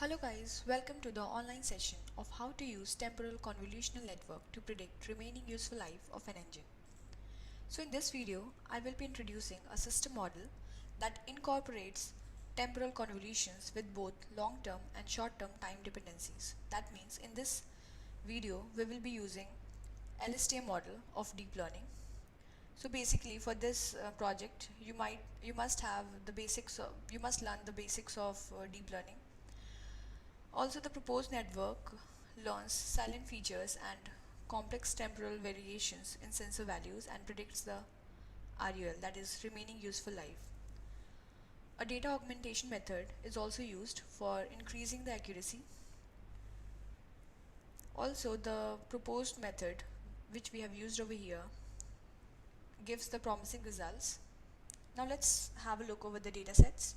Hello guys, welcome to the online session of how to use temporal convolutional network to predict remaining useful life of an engine. So in this video, I will be introducing a system model that incorporates temporal convolutions with both long-term and short-term time dependencies. That means in this video, we will be using LSTM model of deep learning. So basically for this project, you must have the basics you must learn the basics of deep learning. Also, the proposed network learns silent features and complex temporal variations in sensor values and predicts the RUL, that is, remaining useful life. A data augmentation method is also used for increasing the accuracy. Also, the proposed method, which we have used over here, gives the promising results. Now let's have a look over the datasets.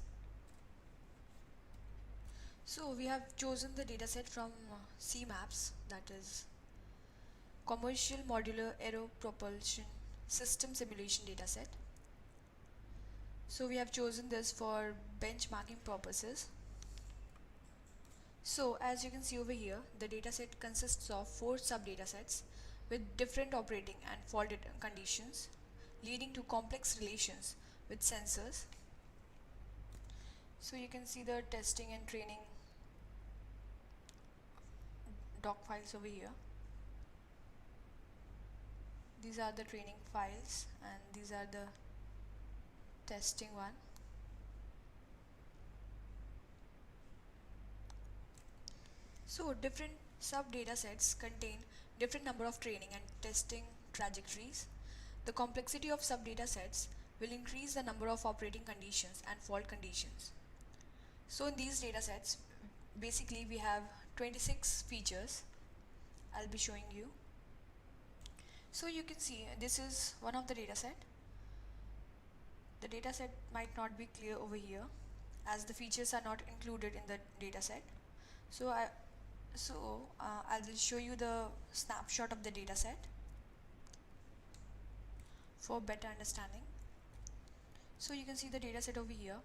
So we have chosen the dataset from CMAPS, that is Commercial Modular Aero Propulsion System Simulation Dataset. So we have chosen this for benchmarking purposes. So as you can see over here, the dataset consists of 4 sub-datasets with different operating and fault conditions, leading to complex relations with sensors. So you can see the testing and training doc files over here. These are the training files and these are the testing one. So different sub-datasets contain different number of training and testing trajectories. The complexity of sub-datasets will increase the number of operating conditions and fault conditions. So in these datasets, basically we have 26 features. I'll be showing you. So you can see this is one of the dataset. The dataset might not be clear over here as the features are not included in the dataset. So I will show you the snapshot of the dataset for better understanding. So you can see the dataset over here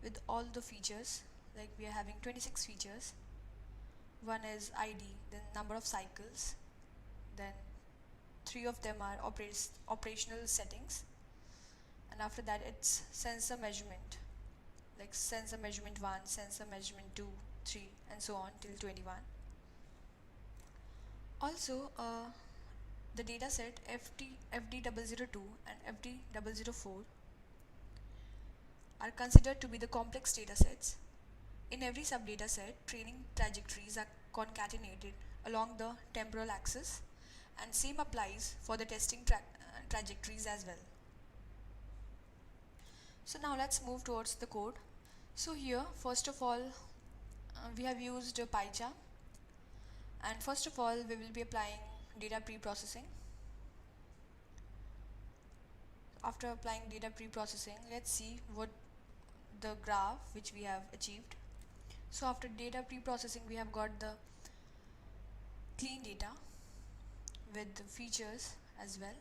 with all the features, like we are having 26 features. One is ID, then number of cycles, then 3 of them are operational settings, and after that it's sensor measurement, like sensor measurement 1, sensor measurement 2, 3 and so on till 21. Also the dataset FD002 and FD004 are considered to be the complex datasets. In every sub-dataset, training trajectories are concatenated along the temporal axis, and same applies for the testing trajectories as well. So now let's move towards the code. So here, first of all, we have used PyCharm, and first of all, we will be applying data pre-processing. After applying data pre-processing, let's see what the graph which we have achieved. So after data pre-processing, we have got the clean data with the features as well.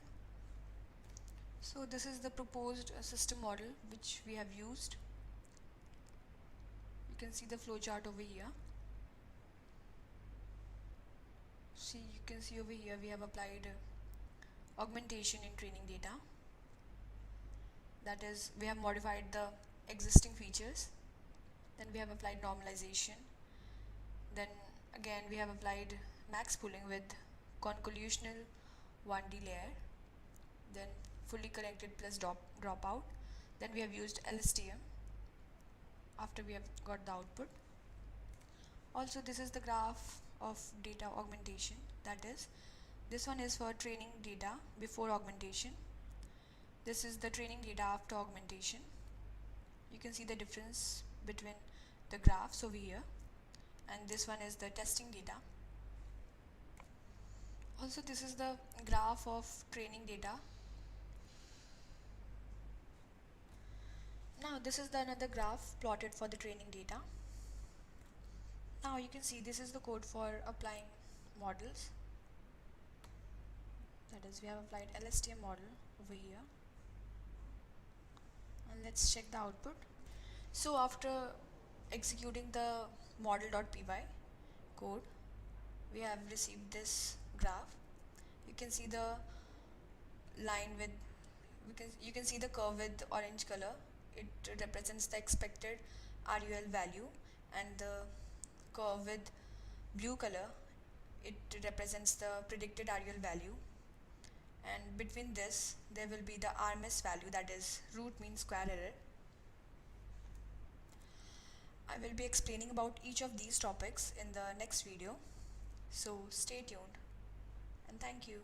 So this is the proposed system model which we have used. You can see the flowchart over here. See, you can see over here we have applied augmentation in training data. That is, we have modified the existing features. Then we have applied normalization. Then again we have applied max pooling with convolutional 1D layer. Then fully connected plus dropout. Then we have used LSTM after we have got the output. Also, this is the graph of data augmentation. That is, this one is for training data before augmentation. This is the training data after augmentation. You can see the difference between the graphs over here, and this one is the testing data. Also, this is the graph of training data. Now this is the another graph plotted for the training data. Now you can see this is the code for applying models. That is, we have applied LSTM model over here, and let's check the output. So after executing the model.py code, we have received this graph. You can see the line with you can see the curve with orange color. It represents the expected RUL value, and the curve with blue color, it represents the predicted RUL value. And between this there will be the RMS value, that is root mean square error. I will be explaining about each of these topics in the next video, so stay tuned and thank you.